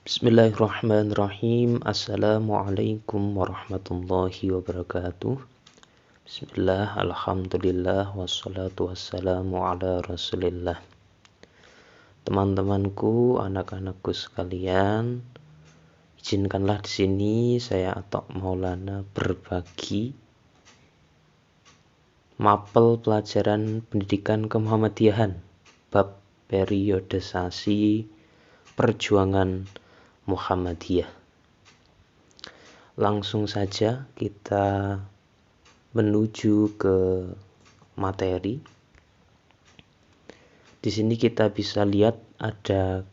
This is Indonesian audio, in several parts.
Bismillahirrahmanirrahim. Assalamualaikum warahmatullahi wabarakatuh. Bismillah, alhamdulillah, wassalatu wassalamu ala rasulillah. Teman-temanku, anak-anakku sekalian, izinkanlah di sini saya Atok Maulana berbagi mapel pelajaran pendidikan kemuhammadiyahan bab periodisasi perjuangan Muhammadiyah. Langsung saja kita menuju ke materi. Di sini kita bisa lihat ada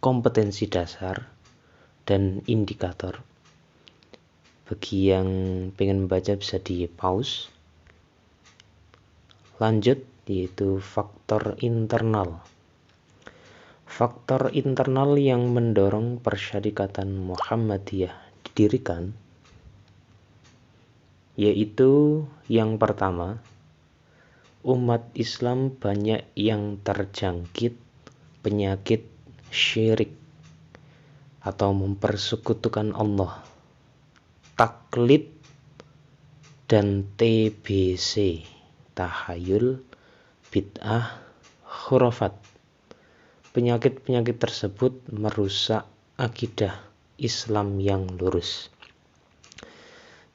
kompetensi dasar dan indikator. Bagi yang pengen membaca bisa di pause. Lanjut, yaitu faktor internal. Faktor internal yang mendorong persyarikatan Muhammadiyah didirikan, yaitu yang pertama, umat Islam banyak yang terjangkit penyakit syirik atau mempersekutukan Allah, taklid dan TBC, tahayul, bid'ah, khurafat. Penyakit-penyakit tersebut merusak akidah Islam yang lurus.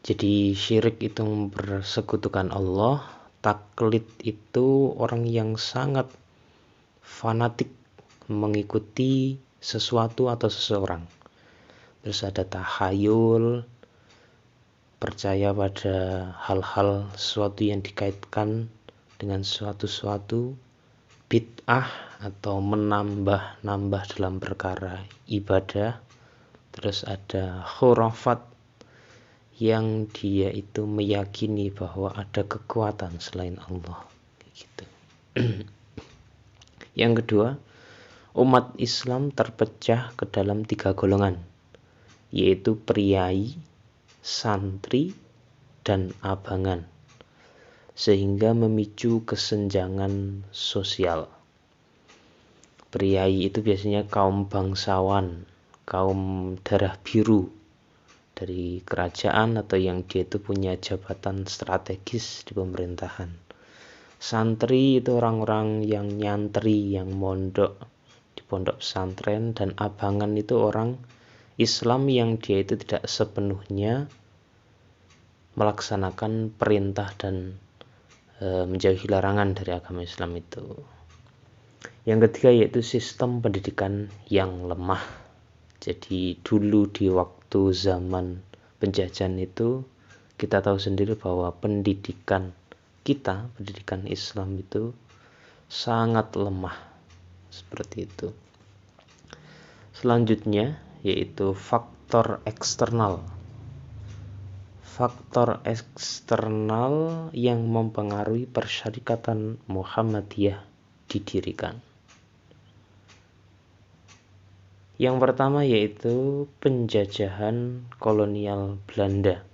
Jadi syirik itu mempersekutukan Allah, taklid itu orang yang sangat fanatik mengikuti sesuatu atau seseorang. Terus ada tahayul, percaya pada hal-hal sesuatu yang dikaitkan dengan sesuatu, bid'ah atau menambah-nambah dalam perkara ibadah. Terus ada khurafat yang dia itu meyakini bahwa ada kekuatan selain Allah, gitu. Yang kedua, umat Islam terpecah ke dalam 3 golongan, yaitu priai, santri, dan abangan, sehingga memicu kesenjangan sosial. Priai itu biasanya kaum bangsawan, kaum darah biru dari kerajaan atau yang dia itu punya jabatan strategis di pemerintahan. Santri itu orang-orang yang nyantri, yang mondok di pondok pesantren. Dan abangan itu orang Islam yang dia itu tidak sepenuhnya melaksanakan perintah dan menjauhi larangan dari agama Islam itu. Yang ketiga yaitu sistem pendidikan yang lemah. Jadi dulu di waktu zaman penjajahan itu kita tahu sendiri bahwa pendidikan kita, pendidikan Islam itu sangat lemah. Seperti itu. Selanjutnya yaitu faktor eksternal. Faktor eksternal yang mempengaruhi persyarikatan Muhammadiyah didirikan. Yang pertama yaitu penjajahan kolonial Belanda.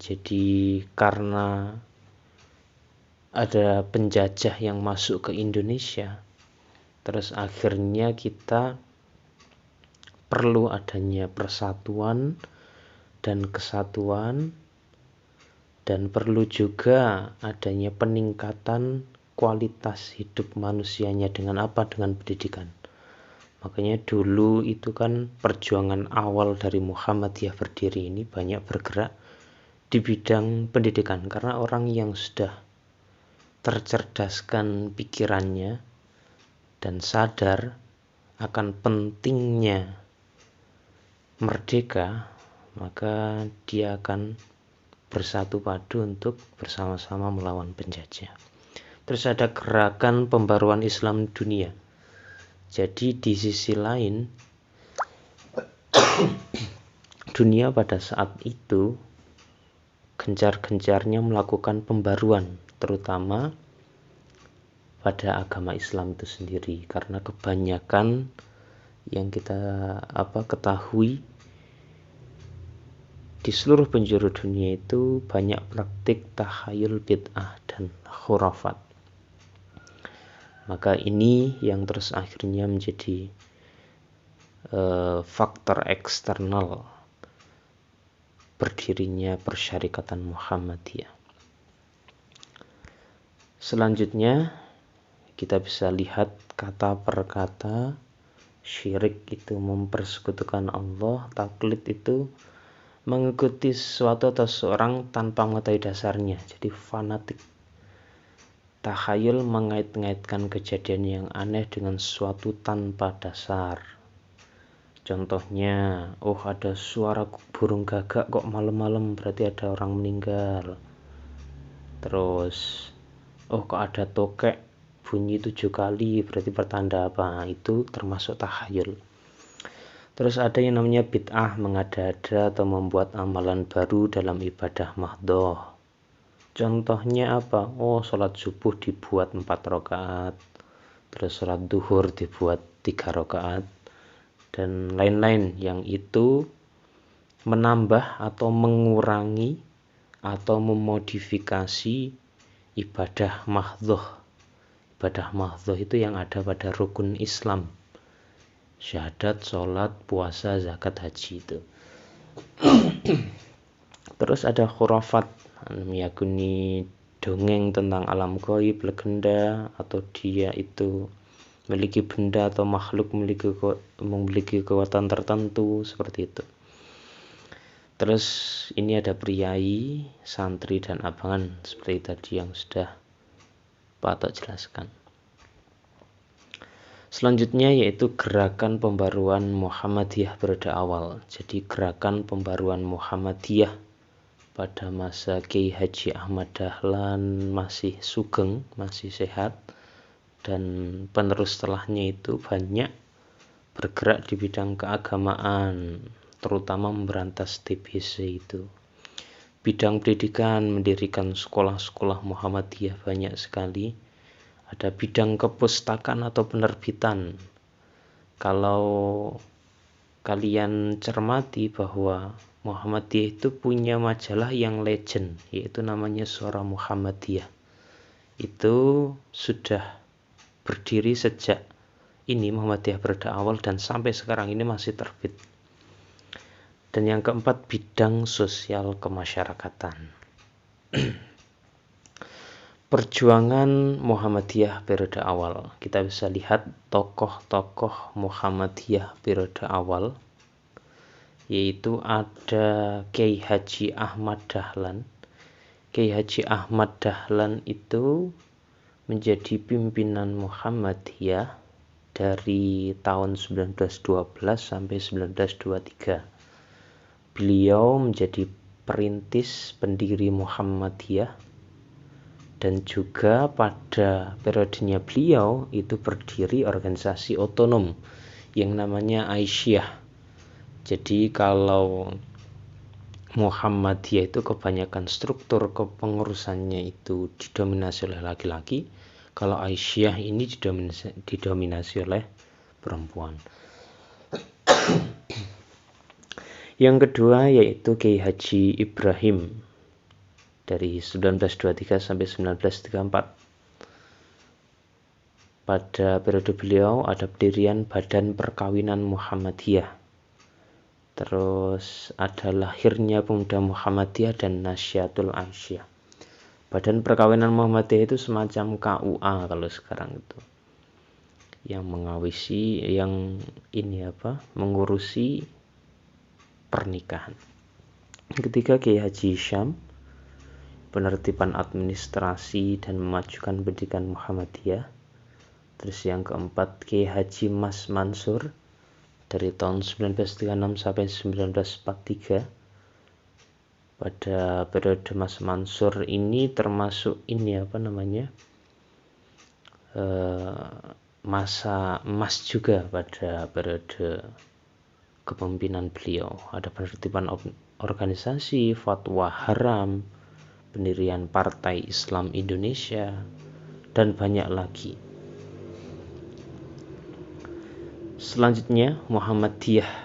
Jadi karena ada penjajah yang masuk ke Indonesia, terus akhirnya kita perlu adanya persatuan dan kesatuan, dan perlu juga adanya peningkatan kualitas hidup manusianya. Dengan apa? Dengan pendidikan. Makanya dulu itu kan perjuangan awal dari Muhammadiyah berdiri ini banyak bergerak di bidang pendidikan, karena orang yang sudah tercerdaskan pikirannya dan sadar akan pentingnya merdeka, maka dia akan bersatu padu untuk bersama-sama melawan penjajah. Terus ada gerakan pembaruan Islam dunia. Jadi di sisi lain, dunia pada saat itu gencar-gencarnya melakukan pembaruan, terutama pada agama Islam itu sendiri, karena kebanyakan yang kita ketahui di seluruh penjuru dunia itu banyak praktik tahayul, bid'ah, dan khurafat. Maka ini yang terus akhirnya menjadi faktor eksternal berdirinya Persyarikatan Muhammadiyah. Selanjutnya kita bisa lihat kata per kata. Syirik itu mempersekutukan Allah, taklid itu mengikuti sesuatu atau seorang tanpa mengetahui dasarnya, jadi fanatik. Takhayul mengait-ngaitkan kejadian yang aneh dengan sesuatu tanpa dasar. Contohnya, ada suara burung gagak kok malam-malam, berarti ada orang meninggal. Terus, kok ada tokek bunyi 7 kali, berarti pertanda apa? Itu termasuk takhayul. Terus ada yang namanya bid'ah, mengada-ada atau membuat amalan baru dalam ibadah mahdhoh. Contohnya apa? Sholat subuh dibuat 4 rakaat, terus sholat duhur dibuat 3 rakaat, dan lain-lain yang itu menambah atau mengurangi atau memodifikasi ibadah mahdhoh. Ibadah mahdhoh itu yang ada pada rukun Islam. Syahadat, sholat, puasa, zakat, haji itu. Terus ada khurafat, meyakini dongeng tentang alam gaib, legenda, atau dia itu memiliki benda atau makhluk memiliki kekuatan tertentu, seperti itu. Terus ini ada priai, santri, dan abangan, seperti tadi yang sudah Pak Atok jelaskan. Selanjutnya yaitu gerakan pembaruan Muhammadiyah periode awal. Jadi gerakan pembaruan Muhammadiyah pada masa Kiai Haji Ahmad Dahlan masih sugeng, masih sehat, dan penerus setelahnya itu banyak bergerak di bidang keagamaan, terutama memberantas TBC itu. Bidang pendidikan, mendirikan sekolah-sekolah Muhammadiyah banyak sekali. Ada bidang kepustakaan atau penerbitan. Kalau kalian cermati bahwa Muhammadiyah itu punya majalah yang legend, yaitu namanya Suara Muhammadiyah. Itu sudah berdiri sejak ini Muhammadiyah periode awal dan sampai sekarang ini masih terbit. Dan yang keempat, bidang sosial kemasyarakatan. Perjuangan Muhammadiyah periode awal. Kita bisa lihat tokoh-tokoh Muhammadiyah periode awal, yaitu ada Kiai Haji Ahmad Dahlan. Kiai Haji Ahmad Dahlan itu menjadi pimpinan Muhammadiyah dari tahun 1912 sampai 1923. Beliau menjadi perintis pendiri Muhammadiyah, dan juga pada periodenya beliau itu berdiri organisasi otonom yang namanya Aisyah. Jadi kalau Muhammadiyah itu kebanyakan struktur kepengurusannya itu didominasi oleh laki-laki, kalau Aisyah ini didominasi oleh perempuan. Yang kedua yaitu Kiai Haji Ibrahim dari 1923 sampai 1934. Pada periode beliau ada pendirian Badan Perkawinan Muhammadiyah. Terus ada lahirnya Pemuda Muhammadiyah dan Nasyatul Aisyah. Badan Perkawinan Muhammadiyah itu semacam KUA kalau sekarang itu, yang mengawasi, yang mengurusi pernikahan. Ketiga Kiai Haji Syam, penertiban administrasi dan memajukan pendidikan Muhammadiyah. Terus yang keempat Kiai Haji Mas Mansur dari tahun 1936 sampai 1943. Pada periode Mas Mansur ini termasuk masa emas juga pada periode kepemimpinan beliau. Ada penertiban organisasi, fatwa haram, pendirian Partai Islam Indonesia, dan banyak lagi. Selanjutnya Muhammadiyah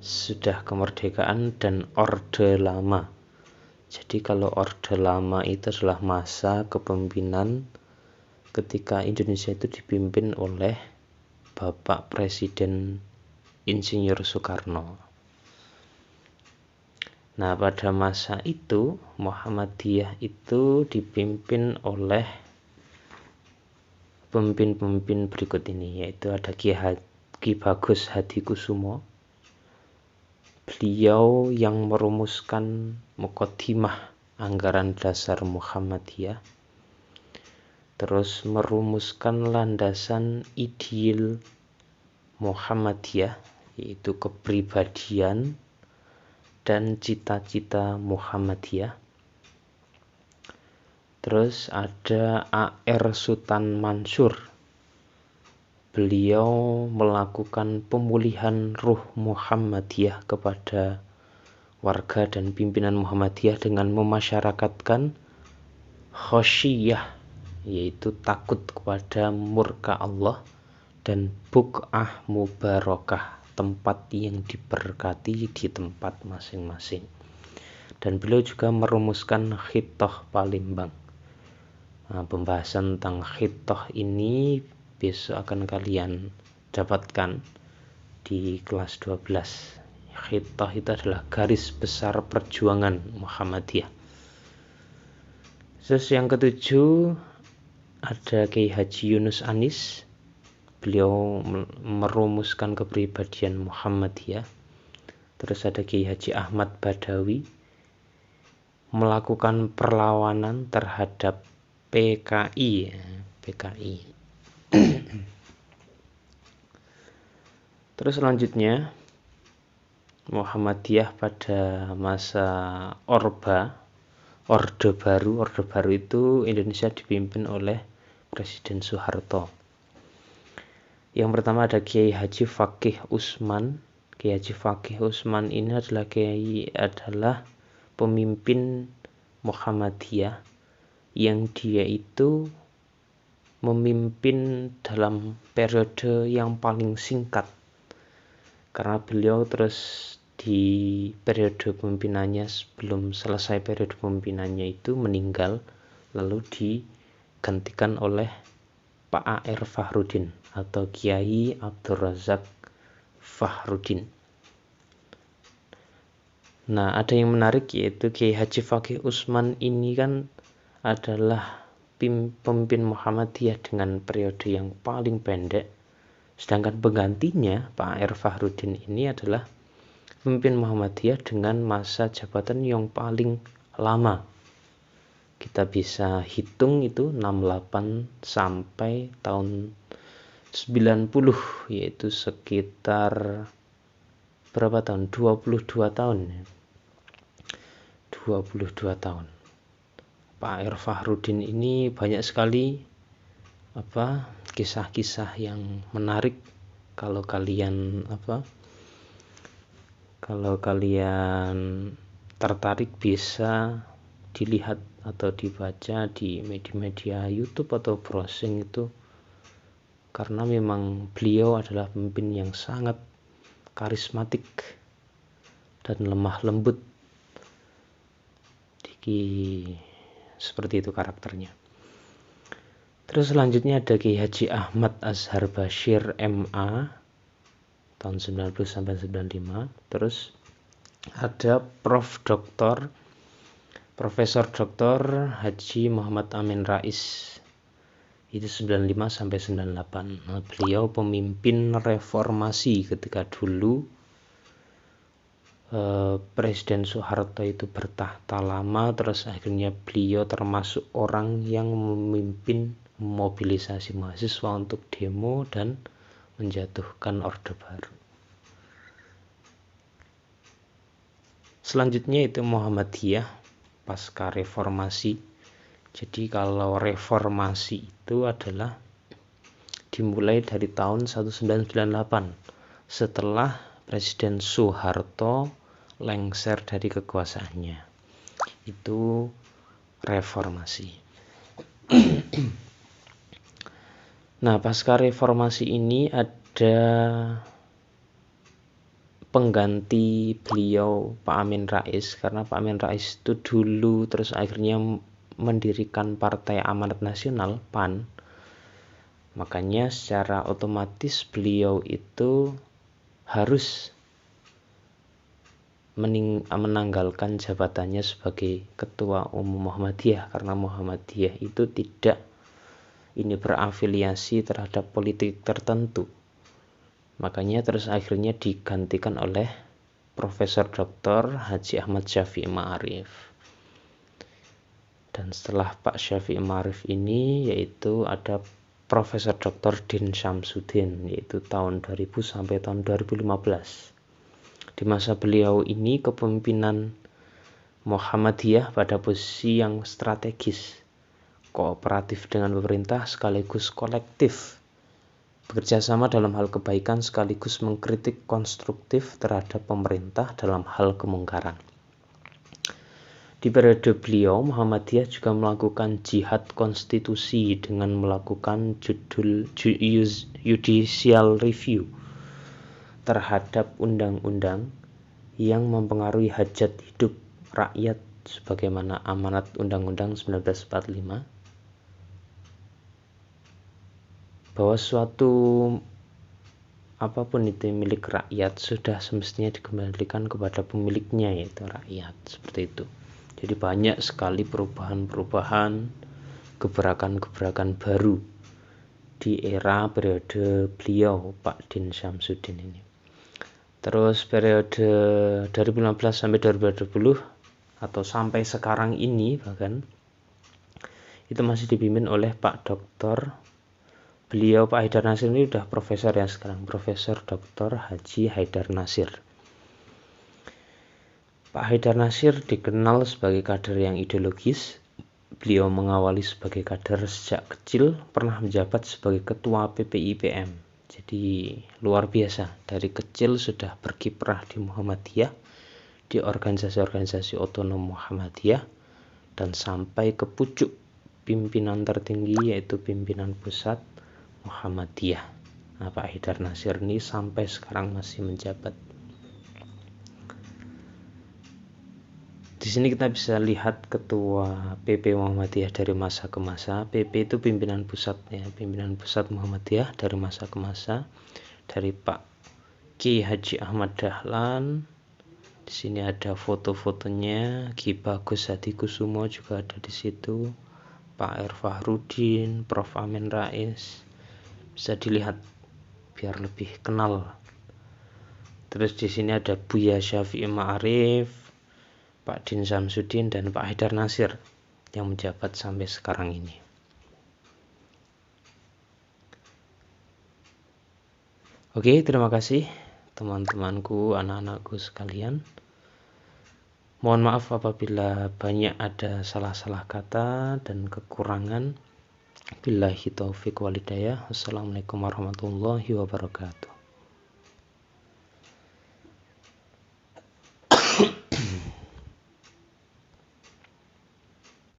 sudah kemerdekaan dan Orde Lama. Jadi kalau Orde Lama itu adalah masa kepemimpinan ketika Indonesia itu dipimpin oleh Bapak Presiden Insinyur Soekarno. Nah, pada masa itu Muhammadiyah itu dipimpin oleh pemimpin-pemimpin berikut ini, yaitu ada Ki Bagus Hadikusumo. Beliau yang merumuskan Muqaddimah anggaran dasar Muhammadiyah, terus merumuskan landasan ideal Muhammadiyah, yaitu kepribadian dan cita-cita Muhammadiyah. Terus ada A.R. Sultan Mansur. Beliau melakukan pemulihan ruh Muhammadiyah kepada warga dan pimpinan Muhammadiyah dengan memasyarakatkan khosyiyah, yaitu takut kepada murka Allah, dan buk'ah mubarakah, tempat yang diberkati di tempat masing-masing. Dan beliau juga merumuskan Khithah Palembang. Nah, pembahasan tentang khithah ini besok akan kalian dapatkan di kelas 12. Khithah itu adalah garis besar perjuangan Muhammadiyah. Terus yang ketujuh ada Kiai Haji Yunus Anis. Beliau merumuskan kepribadian Muhammadiyah. Terus ada Kiai Haji Ahmad Badawi, melakukan perlawanan terhadap PKI. Terus selanjutnya Muhammadiyah pada masa Orde Baru itu Indonesia dipimpin oleh Presiden Soeharto. Yang pertama ada Kiai Haji Fakih Usman. Kiai Haji Fakih Usman ini adalah pemimpin Muhammadiyah yang dia itu memimpin dalam periode yang paling singkat, karena beliau terus di periode pemimpinannya, sebelum selesai periode pemimpinannya itu meninggal, lalu digantikan oleh Pak A.R. Fakhrudin atau Kiai Abdul Razak Fakhrudin. Nah, ada yang menarik, yaitu Kiai Haji Fakih Usman ini kan adalah pemimpin Muhammadiyah dengan periode yang paling pendek, sedangkan penggantinya Pak A.R. Fakhrudin ini adalah pemimpin Muhammadiyah dengan masa jabatan yang paling lama. Kita bisa hitung itu 68 sampai tahun 90, yaitu sekitar berapa tahun? 22 tahun. 22 tahun. Pak A.R. Fakhrudin ini banyak sekali kisah-kisah yang menarik. Kalau kalian tertarik bisa dilihat atau dibaca di media-media YouTube atau browsing itu, karena memang beliau adalah pemimpin yang sangat karismatik dan lemah lembut. Seperti itu karakternya. Terus selanjutnya ada Kiai Haji Ahmad Azhar Bashir MA tahun 90 sampai 95. Terus ada Profesor Dr. Haji Muhammad Amin Rais, itu 95 sampai 98. Nah, beliau pemimpin reformasi ketika dulu Presiden Soeharto itu bertahta lama, terus akhirnya beliau termasuk orang yang memimpin mobilisasi mahasiswa untuk demo dan menjatuhkan Orde Baru. Selanjutnya itu Muhammadiyah pasca reformasi. Jadi kalau reformasi itu adalah dimulai dari tahun 1998 setelah Presiden Soeharto lengser dari kekuasaannya. Itu reformasi. Nah, pasca reformasi ini ada pengganti beliau, Pak Amin Rais, karena Pak Amin Rais itu dulu terus akhirnya mendirikan Partai Amanat Nasional (PAN). Makanya secara otomatis beliau itu harus menanggalkan jabatannya sebagai Ketua Umum Muhammadiyah, karena Muhammadiyah itu tidak berafiliasi terhadap politik tertentu. Makanya terus akhirnya digantikan oleh Profesor Dr. Haji Ahmad Syafi'i Ma'arif. Dan setelah Pak Syafi'i Ma'arif ini yaitu ada Profesor Dr. Din Syamsuddin, yaitu tahun 2000 sampai tahun 2015. Di masa beliau ini kepemimpinan Muhammadiyah pada posisi yang strategis, kooperatif dengan pemerintah sekaligus kolektif, bekerja sama dalam hal kebaikan sekaligus mengkritik konstruktif terhadap pemerintah dalam hal kemungkaran. Di periode beliau, Muhammadiyah juga melakukan jihad konstitusi dengan melakukan judicial review terhadap undang-undang yang mempengaruhi hajat hidup rakyat sebagaimana amanat Undang-Undang 1945, bahwa suatu apapun itu milik rakyat sudah semestinya dikembalikan kepada pemiliknya, yaitu rakyat. Seperti itu. Jadi banyak sekali perubahan-perubahan, gebrakan-gebrakan baru di era periode beliau Pak Din Syamsuddin ini. Terus periode 2015 sampai 2020 atau sampai sekarang ini bahkan itu masih dipimpin oleh Pak Dr. Beliau Pak Haidar Nasir ini udah profesor ya sekarang, Profesor Dr. Haji Haidar Nasir. Pak Haidar Nasir dikenal sebagai kader yang ideologis. Beliau mengawali sebagai kader sejak kecil, pernah menjabat sebagai ketua PPIPM. Jadi luar biasa, dari kecil sudah berkiprah di Muhammadiyah, di organisasi-organisasi otonom Muhammadiyah, dan sampai ke pucuk pimpinan tertinggi yaitu pimpinan pusat Muhammadiyah. Nah, Pak Haidar Nasir ini sampai sekarang masih menjabat. Di sini kita bisa lihat ketua PP Muhammadiyah dari masa ke masa. PP itu pimpinan pusat ya, pimpinan pusat Muhammadiyah dari masa ke masa. Dari Pak Ki Haji Ahmad Dahlan. Di sini ada foto-fotonya. Ki Bagus Hadikusumo juga ada di situ. Pak R. Fahrudin, Prof. Amin Rais. Bisa dilihat biar lebih kenal. Terus di sini ada Buya Syafi'i Ma'arif, Pak Din Syamsuddin, dan Pak Haidar Nasir yang menjabat sampai sekarang ini. Oke, terima kasih teman-temanku, anak-anakku sekalian. Mohon maaf apabila banyak ada salah-salah kata dan kekurangan. Billahi taufiq walhidayah. Wassalamualaikum warahmatullahi wabarakatuh.